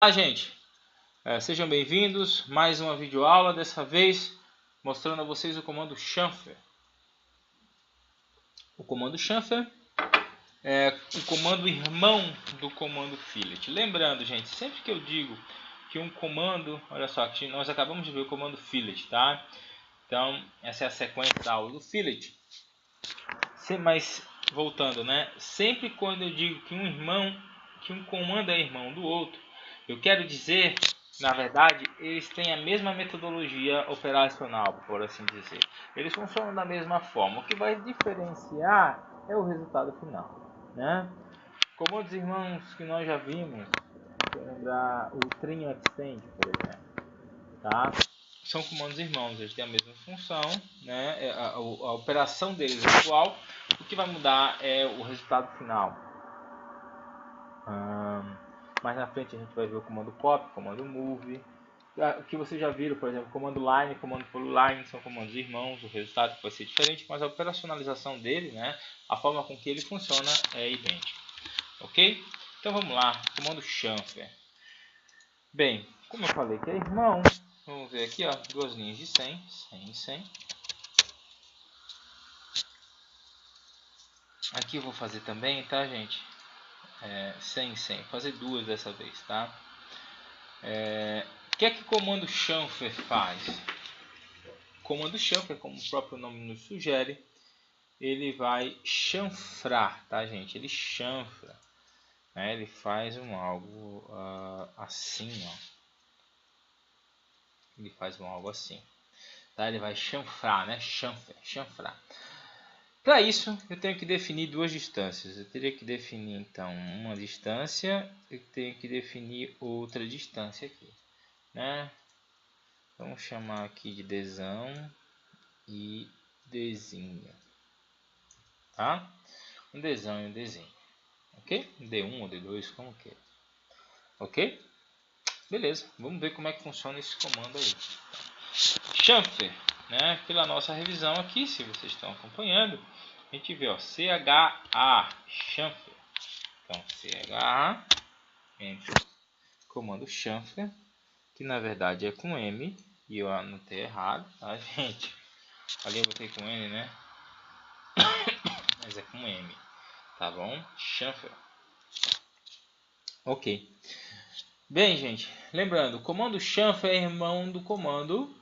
Olá, gente, sejam bem-vindos a mais uma videoaula, dessa vez mostrando a vocês o comando chanfer. O comando chanfer é o comando irmão do comando fillet. Lembrando, gente, sempre que eu digo que um comando, olha só, que nós acabamos de ver o comando fillet, tá? Então, essa é a sequência da aula do fillet. Mas, voltando, né? Sempre quando eu digo que um comando é irmão do outro, eu quero dizer, na verdade, eles têm a mesma metodologia operacional, por assim dizer. Eles funcionam da mesma forma. O que vai diferenciar é o resultado final, né? Comandos irmãos que nós já vimos, lembrar o trim extend, por exemplo, tá? São comandos irmãos, eles têm a mesma função, né? A operação deles é igual. O que vai mudar é o resultado final. Mais na frente a gente vai ver o comando pop, o comando move. O que vocês já viram, por exemplo, comando line, comando polyline, são comandos irmãos. O resultado vai ser diferente, mas a operacionalização dele, né? A forma com que ele funciona é idêntica. Ok? Então vamos lá, comando chanfer. Bem, como eu falei que é irmão, vamos ver aqui, ó, duas linhas de 100, 100 e 100. Aqui eu vou fazer também, tá, gente? 100 e 100, vou fazer duas dessa vez, tá? O que é que o comando chanfer faz? O comando chanfer, como o próprio nome nos sugere, ele vai chanfrar, tá, gente? Ele chanfra, né? Ele faz algo assim, ó. Ele faz algo assim, tá? Ele vai chanfrar, né? Chanfrar. Para isso, eu tenho que definir duas distâncias. Eu teria que definir, então, uma distância e tenho que definir outra distância aqui, né? Vamos chamar aqui de Dzão e Dzinha, tá? Um Dzão e um Dzinho, ok? D1 ou D2, como quer, ok? Beleza, vamos ver como é que funciona esse comando aí. Chanfer, né? Pela nossa revisão aqui, se vocês estão acompanhando, a gente vê, ó, CHA, chanfer. Então, CHA, entre comando chanfer, que na verdade é com M, e eu anotei errado, tá, gente? Ali eu botei com N, né? Mas é com M, tá bom? Chanfer. Ok. Bem, gente, lembrando, o comando chanfer é irmão do comando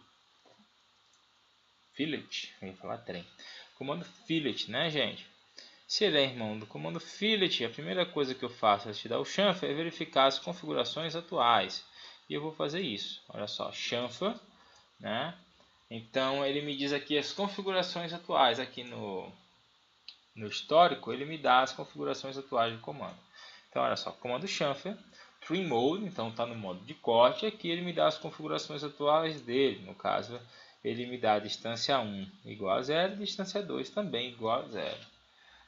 fillet. Eu ia falar trem. Comando fillet, né, gente? Se ele é irmão do comando fillet, a primeira coisa que eu faço antes de dar o chanfer é verificar as configurações atuais. E eu vou fazer isso. Olha só, chanfer, né? Então ele me diz aqui as configurações atuais. Aqui no histórico ele me dá as configurações atuais do comando. Então olha só, comando chanfer, trim mode, então está no modo de corte. Aqui ele me dá as configurações atuais dele. No caso, ele me dá a distância 1 igual a 0 e distância 2 também igual a 0.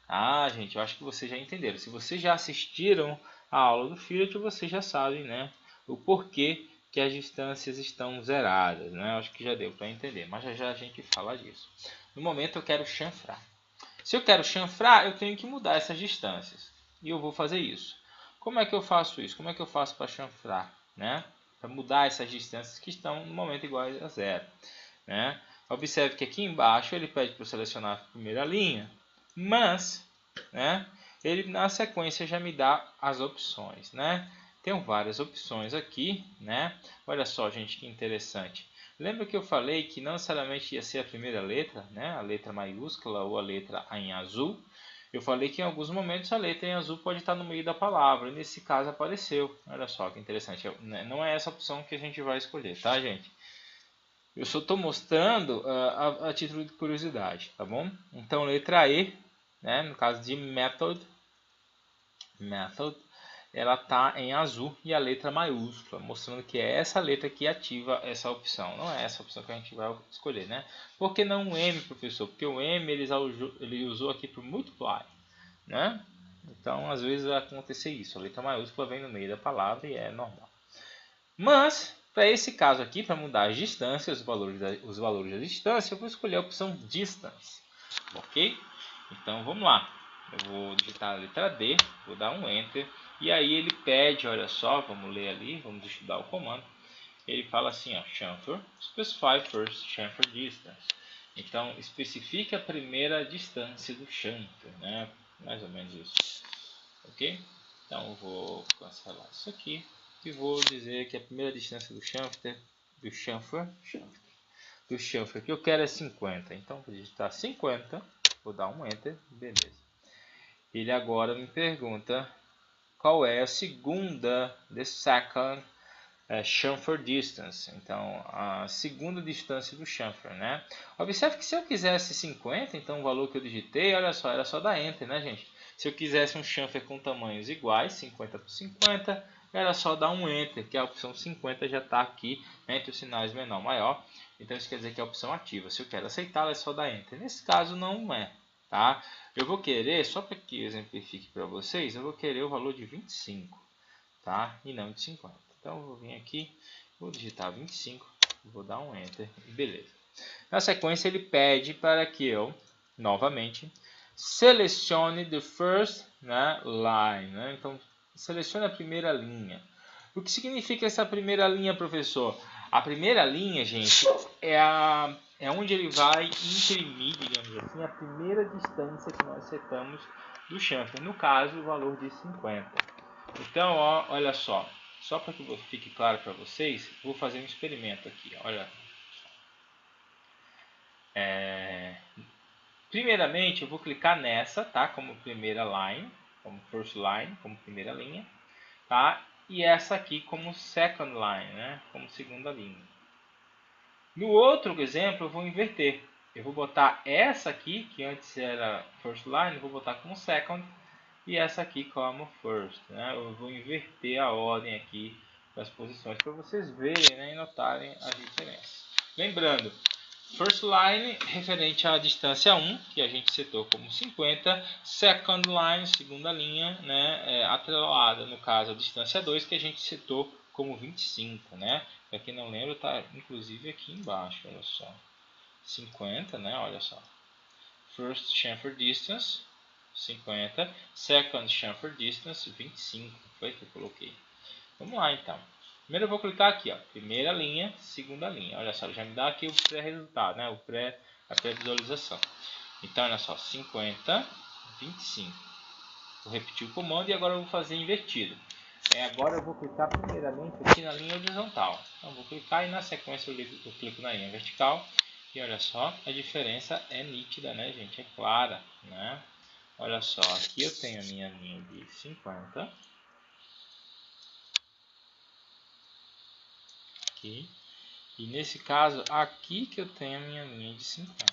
Ah, gente, eu acho que vocês já entenderam. Se vocês já assistiram a aula do fillet, vocês já sabem, né, o porquê que as distâncias estão zeradas, né? Eu acho que já deu para entender, mas já a gente fala disso. No momento eu quero chanfrar. Se eu quero chanfrar, eu tenho que mudar essas distâncias. E eu vou fazer isso. Como é que eu faço isso? Como é que eu faço para chanfrar, né? Para mudar essas distâncias que estão no momento iguais a 0, né? Observe que aqui embaixo ele pede para eu selecionar a primeira linha, mas, né, ele na sequência já me dá as opções, né? Tem várias opções aqui, né? Olha só, gente, que interessante. Lembra que eu falei que não necessariamente ia ser a primeira letra, né? A letra maiúscula ou a letra em azul. Eu falei que em alguns momentos a letra em azul pode estar no meio da palavra. E nesse caso apareceu. Olha só que interessante. Não é essa opção que a gente vai escolher, tá, gente? Eu só estou mostrando a título de curiosidade, tá bom? Então, letra E, né, no caso de method, ela está em azul e a letra maiúscula, mostrando que é essa letra que ativa essa opção. Não é essa opção que a gente vai escolher, né? Por que não o M, professor? Porque o M ele usou aqui para multiply, né? Então, às vezes vai acontecer isso. A letra maiúscula vem no meio da palavra e é normal. Mas, para esse caso aqui, para mudar as distâncias, os valores da distância, eu vou escolher a opção Distance. Ok? Então, vamos lá. Eu vou digitar a letra D, vou dar um Enter E aí ele pede, olha só, vamos ler ali, vamos estudar o comando. Ele fala assim, ó, chamfer, specify first chamfer distance. Então, especifique a primeira distância do chamfer, né? Mais ou menos isso. Ok? Então, eu vou cancelar isso aqui e vou dizer que a primeira distância do chamfer que eu quero é 50. Então, vou digitar 50, vou dar um Enter, beleza. Ele agora me pergunta qual é a segunda, the second chamfer distance. Então, a segunda distância do chamfer, né? Observe que se eu quisesse 50, então o valor que eu digitei, olha só, era só dar Enter, né, gente? Se eu quisesse um chamfer com tamanhos iguais, 50 por 50, era só dar um Enter, que a opção 50 já está aqui entre os sinais menor e maior. Então, isso quer dizer que é a opção ativa. Se eu quero aceitá-la, é só dar Enter. Nesse caso, não é, tá? Eu vou querer, só para que eu exemplifique para vocês, eu vou querer o valor de 25, tá? E não de 50. Então, eu vou vir aqui, vou digitar 25, vou dar um Enter e beleza. Na sequência, ele pede para que eu, novamente, selecione the first, né, line. Né? Então, selecione a primeira linha. O que significa essa primeira linha, professor? A primeira linha, gente, é onde ele vai imprimir, digamos assim, a primeira distância que nós setamos do chamfer. No caso, o valor de 50. Então, ó, olha só para que fique claro para vocês, vou fazer um experimento aqui. Olha, primeiramente, eu vou clicar nessa, tá? Como primeira line, como first line, como primeira linha, tá? E essa aqui como second line, né? Como segunda linha. No outro exemplo, eu vou inverter. Eu vou botar essa aqui, que antes era first line, eu vou botar como second, e essa aqui como first, né? Eu vou inverter a ordem aqui das posições para vocês verem, né, e notarem as diferenças. Lembrando, first line referente à distância 1, que a gente setou como 50, second line, segunda linha, né, atrelada, no caso a distância 2, que a gente setou como 25, né? Para quem não lembra, está inclusive aqui embaixo, olha só. 50, né? Olha só. First chamfer distance 50, second chamfer distance 25, foi que eu coloquei. Vamos lá então. Primeiro eu vou clicar aqui, ó, primeira linha, segunda linha. Olha só, já me dá aqui o pré-resultado, né? A pré-visualização. Então, olha só, 50, 25. Vou repetir o comando e agora eu vou fazer invertido. Agora eu vou clicar primeiramente aqui na linha horizontal. Então, vou clicar e na sequência eu clico na linha vertical. E olha só, a diferença é nítida, né, gente? É clara, né? Olha só, aqui eu tenho a minha linha de 50. Aqui. E nesse caso, aqui que eu tenho a minha linha de 50.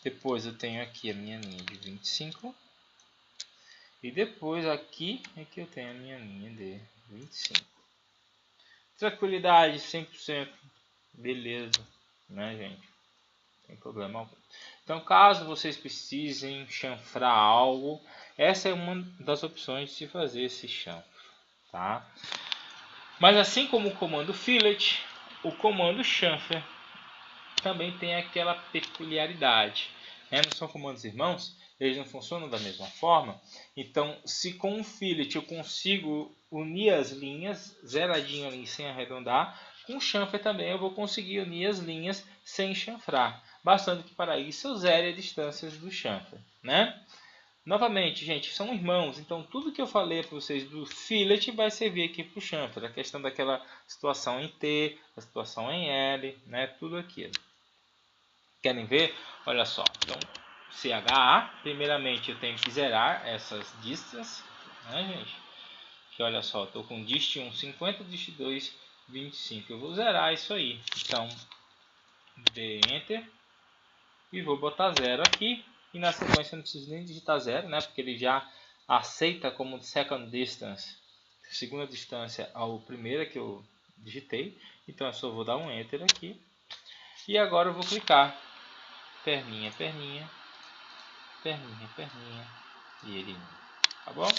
Depois eu tenho aqui a minha linha de 25. E depois aqui é que eu tenho a minha linha de 25. Tranquilidade, 100%. Beleza, né, gente? Não tem problema algum. Então, caso vocês precisem chanfrar algo, essa é uma das opções de se fazer esse chanfro, tá? Mas assim como o comando fillet, o comando chamfer também tem aquela peculiaridade, né? Não são comandos irmãos, eles não funcionam da mesma forma. Então, se com o fillet eu consigo unir as linhas, zeradinho ali sem arredondar, com o chamfer também eu vou conseguir unir as linhas sem chanfrar, bastando que para isso eu zere as distâncias do chamfer, né? Novamente, gente, são irmãos, então tudo que eu falei para vocês do fillet vai servir aqui para o chamfer, a questão daquela situação em T, a situação em L, né? Tudo aquilo. Querem ver? Olha só, então CHA, primeiramente eu tenho que zerar essas distâncias, né, gente? Que olha só, estou com dist 1 50, dist 2 25, eu vou zerar isso aí. Então, dê Enter e vou botar 0 aqui. E na sequência eu não preciso nem digitar 0, né? Porque ele já aceita como second distance, segunda distância ao primeira que eu digitei. Então eu só vou dar um Enter aqui. E agora eu vou clicar perninha, perninha, perninha, perninha e ele, tá bom?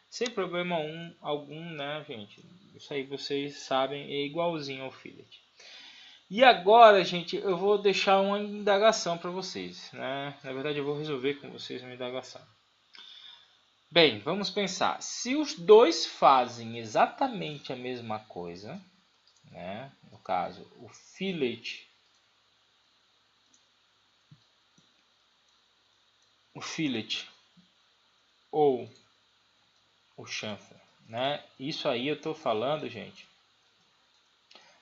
Sem problema algum, né, gente? Isso aí vocês sabem, é igualzinho ao fillet. E agora, gente, eu vou deixar uma indagação para vocês, né? Na verdade, eu vou resolver com vocês uma indagação. Bem, vamos pensar. Se os dois fazem exatamente a mesma coisa, né? No caso, o fillet ou o chanfer, né? Isso aí eu estou falando, gente,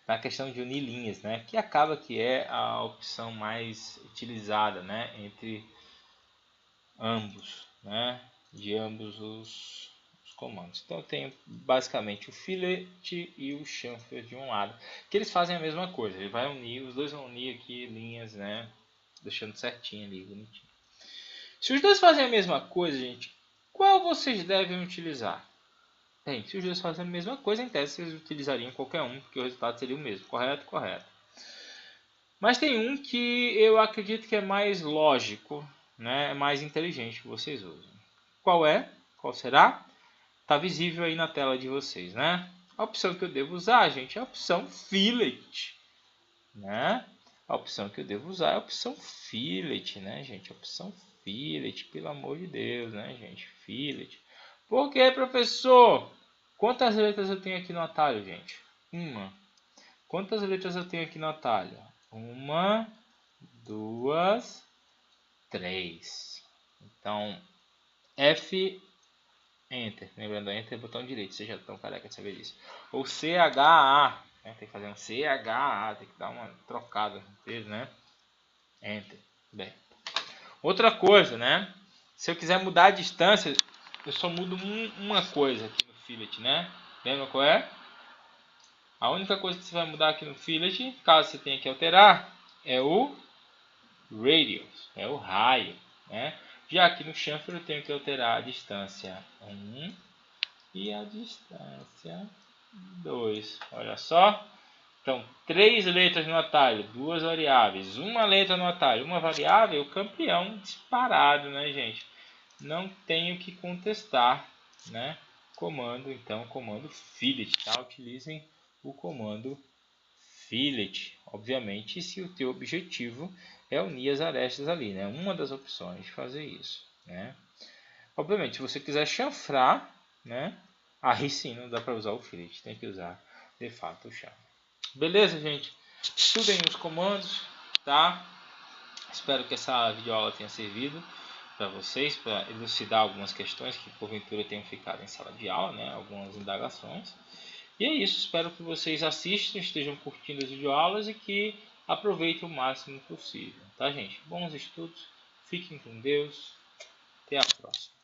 na questão de unir linhas, né? Que acaba que é a opção mais utilizada, né? Entre ambos, né? De ambos os comandos. Então eu tenho basicamente o fillet e o chanfer de um lado, que eles fazem a mesma coisa. Ele vai unir, os dois vão unir aqui linhas, né? Deixando certinho ali, bonitinho. Se os dois fazem a mesma coisa, gente, qual vocês devem utilizar? Bem, se os dois fazem a mesma coisa, em tese vocês utilizariam qualquer um, porque o resultado seria o mesmo. Correto? Correto. Mas tem um que eu acredito que é mais lógico, né? É mais inteligente que vocês usam. Qual é? Qual será? Está visível aí na tela de vocês, né? A opção que eu devo usar, gente, é a opção fillet, né? A opção que eu devo usar é a opção fillet, né, gente? A opção fillet, pelo amor de Deus, né, gente? Fillet. Por que, professor? Quantas letras eu tenho aqui no atalho, gente? Uma. Quantas letras eu tenho aqui no atalho? Uma, duas, três. Então, F, Enter. Lembrando, Enter é botão direito. Vocês já estão careca de saber disso. Ou CHA. Né? Tem que fazer um CHA. Tem que dar uma trocada, né? Enter. Bem. Outra coisa, né? Se eu quiser mudar a distância, eu só mudo uma coisa aqui no fillet, né? Lembra qual é? A única coisa que você vai mudar aqui no fillet, caso você tenha que alterar, é o radius, é o raio, né? Já aqui no chanfer eu tenho que alterar a distância 1 e a distância 2. Olha só. Então, 3 letras no atalho, 2 variáveis, uma letra no atalho, uma variável, o campeão disparado, né, gente? Não tenho que contestar, né? Comando, então, comando fillet, tá? Utilizem o comando fillet, obviamente, se o teu objetivo é unir as arestas ali, né? Uma das opções de fazer isso, né? Obviamente, se você quiser chanfrar, né? Aí sim não dá para usar o fillet, tem que usar de fato o chanfre. Beleza, gente? Estudem os comandos, tá? Espero que essa videoaula tenha servido para vocês, para elucidar algumas questões que porventura tenham ficado em sala de aula, né? Algumas indagações. E é isso, espero que vocês assistam, estejam curtindo as videoaulas e que aproveitem o máximo possível, tá, gente? Bons estudos, fiquem com Deus, até a próxima.